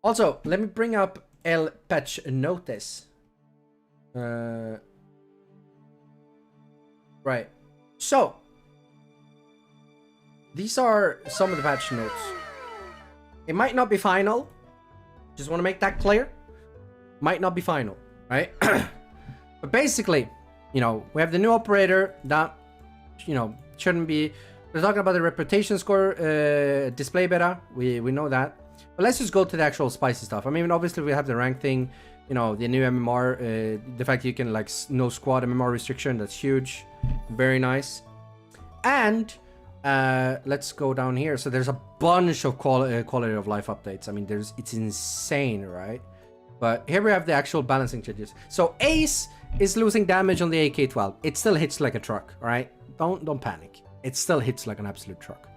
Also, let me bring up El Patch Notice. Right. So, these are some of the patch notes. It might not be final. Just want to make that clear. Might not be final, right? But basically, you know, we have the new operator that, you know, shouldn't be. We're talking about the reputation score display beta. We know that. But let's just go to the actual spicy stuff. I mean, obviously we have the rank thing. You know, the new MMR. The fact you can like no squad MMR restriction. That's huge. Very nice. And let's go down here. So there's a bunch of quality of life updates. I mean, it's insane, right? But here we have the actual balancing changes. So Ace is losing damage on the AK-12. It still hits like a truck, all right? Don't panic. It still hits like an absolute truck.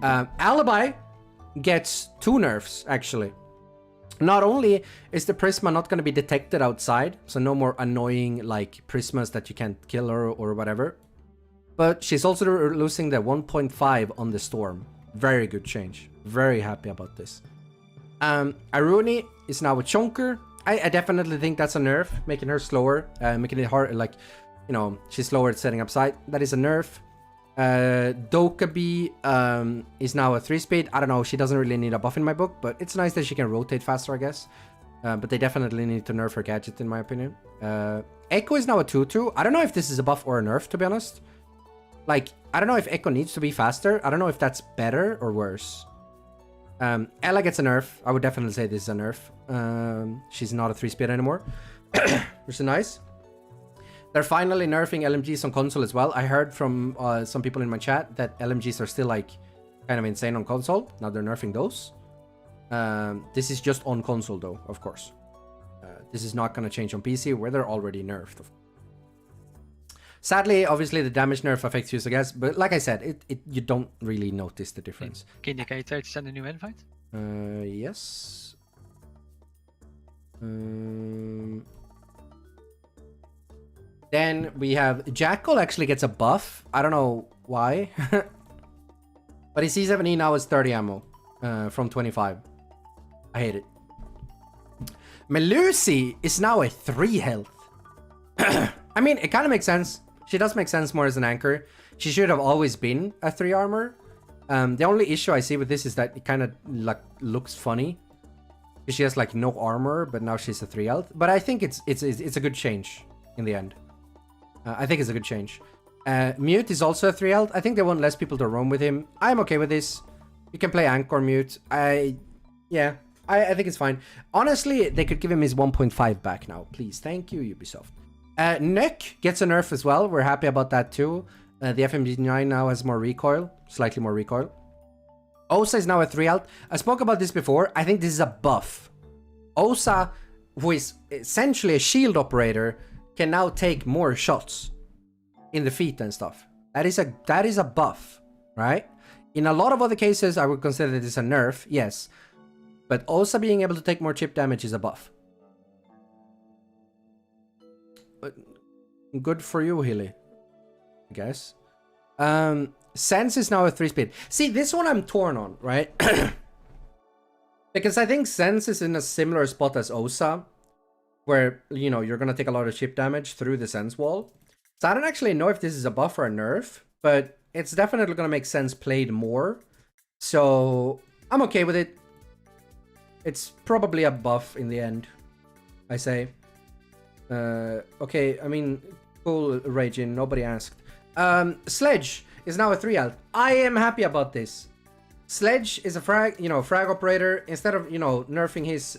Alibi gets 2 nerfs, actually. Not only is the Prisma not going to be detected outside, so no more annoying like Prismas that you can't kill or whatever, but she's also losing the 1.5 on the Storm. Very good change. Very happy about this. Aruni is now a chunker. I definitely think that's a nerf, making her slower, making it hard, like, you know, she's slower at setting up sight. That is a nerf. Dokkaebi is now a 3-speed. I don't know, she doesn't really need a buff in my book, but it's nice that she can rotate faster, I guess. But they definitely need to nerf her gadget, in my opinion. Echo is now a 2-2. I don't know if this is a buff or a nerf, to be honest. Like, I don't know if Echo needs to be faster. I don't know if that's better or worse. Ella gets a nerf. I would definitely say this is a nerf. She's not a 3-speed anymore, which is nice. They're finally nerfing LMGs on console as well. I heard from some people in my chat that LMGs are still like kind of insane on console. Now they're nerfing those. This is just on console though, of course. This is not going to change on PC where they're already nerfed. Sadly, obviously the damage nerf affects you, I guess. But like I said, you don't really notice the difference. Can you try to send a new invite? Yes. Then we have Jackal actually gets a buff. I don't know why. But his C7E now is 30 ammo from 25. I hate it. Melusi is now a 3 health. I mean, it kind of makes sense. She does make sense more as an anchor. She should have always been a 3 armor. The only issue I see with this is that it kind of like looks funny. She has like no armor, but now she's a 3 health. But I think it's a good change in the end. I think it's a good change. Mute is also a 3 health. I think they want less people to roam with him. I'm okay with this. You can play Anchor Mute. I think it's fine. Honestly, they could give him his 1.5 back now. Please. Thank you, Ubisoft. Nick gets a nerf as well. We're happy about that too. The FMG9 now has more recoil. Slightly more recoil. Osa is now a 3 health. I spoke about this before. I think this is a buff. Osa, who is essentially a shield operator, can now take more shots in the feet and stuff. That is a buff, right? In a lot of other cases, I would consider this a nerf, yes. But Osa being able to take more chip damage is a buff. But good for you, Hilly, I guess. Sense is now a 3-speed. See, this one I'm torn on, right? Because I think Sense is in a similar spot as Osa, where, you know, you're going to take a lot of chip damage through the Sense wall. So I don't actually know if this is a buff or a nerf, but it's definitely going to make Sense played more. So I'm okay with it. It's probably a buff in the end, I say. Okay, I mean, cool, Raging, nobody asked. Sledge is now a 3 health. I am happy about this. Sledge is a frag operator. Instead of, you know, nerfing his,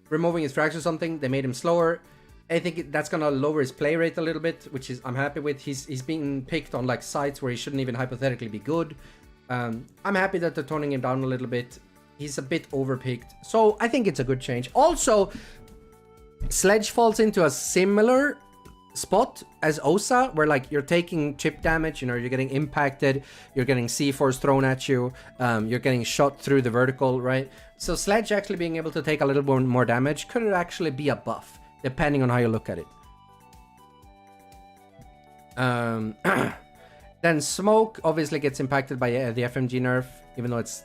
removing his frags or something, they made him slower. I think that's gonna lower his play rate a little bit, which is I'm happy with. He's being picked on like sites where he shouldn't even hypothetically be good. I'm happy that they're toning him down a little bit. He's a bit overpicked, so I think it's a good change. Also, Sledge falls into a similar spot as Osa, where like you're taking chip damage, you know, you're getting impacted, you're getting C4s thrown at you, you're getting shot through the vertical, right? So Sledge actually being able to take a little bit more damage could actually be a buff, depending on how you look at it. Then Smoke obviously gets impacted by the FMG nerf, even though it's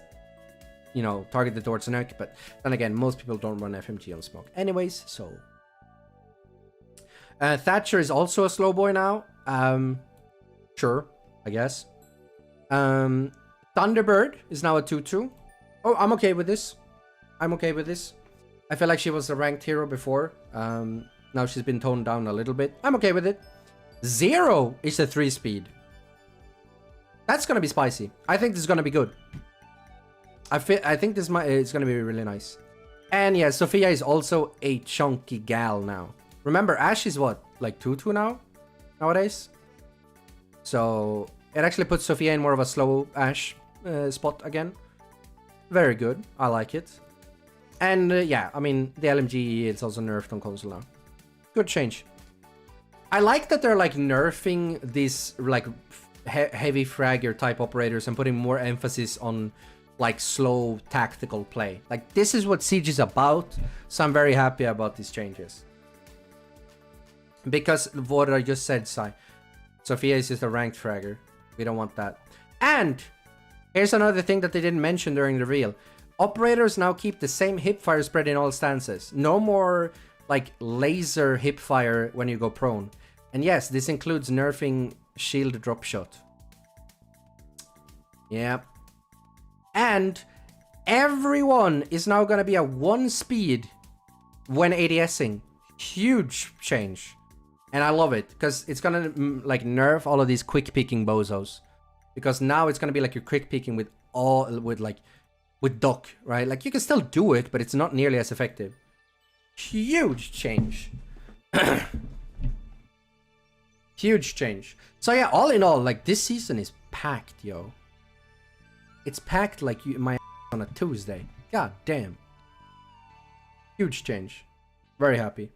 you know, targeted towards Nuke, but then again, most people don't run FMG on Smoke. Anyways, so... Thatcher is also a slow boy now. Sure, I guess. Thunderbird is now a 2-2. Oh, I'm okay with this. I'm okay with this. I feel like she was a ranked hero before. Now she's been toned down a little bit. I'm okay with it. Zero is a 3-speed. That's gonna be spicy. I think this is gonna be good. I think this it's gonna be really nice. And yeah, Sophia is also a chunky gal now. Remember, Ash is what, like 2-2 now? Nowadays? So, it actually puts Sophia in more of a slow Ash spot again. Very good. I like it. And yeah, I mean, the LMG is also nerfed on console now. Good change. I like that they're like nerfing these like heavy fragger type operators and putting more emphasis on like slow tactical play. Like, this is what Siege is about. So I'm very happy about these changes. Because of what I just said, Sai. Sophia is just a ranked fragger. We don't want that. And here's another thing that they didn't mention during the reveal. Operators now keep the same hipfire spread in all stances. No more like laser hipfire when you go prone. And yes, this includes nerfing shield drop shot. Yeah. And everyone is now gonna be a 1 speed when ADSing. Huge change. And I love it, because it's gonna like nerf all of these quick picking bozos. Because now it's gonna be like you're quick picking with Doc, right? Like, you can still do it, but it's not nearly as effective. Huge change. Huge change. So yeah, all in all, like, this season is packed, yo. It's packed like my on a Tuesday. God damn. Huge change. Very happy.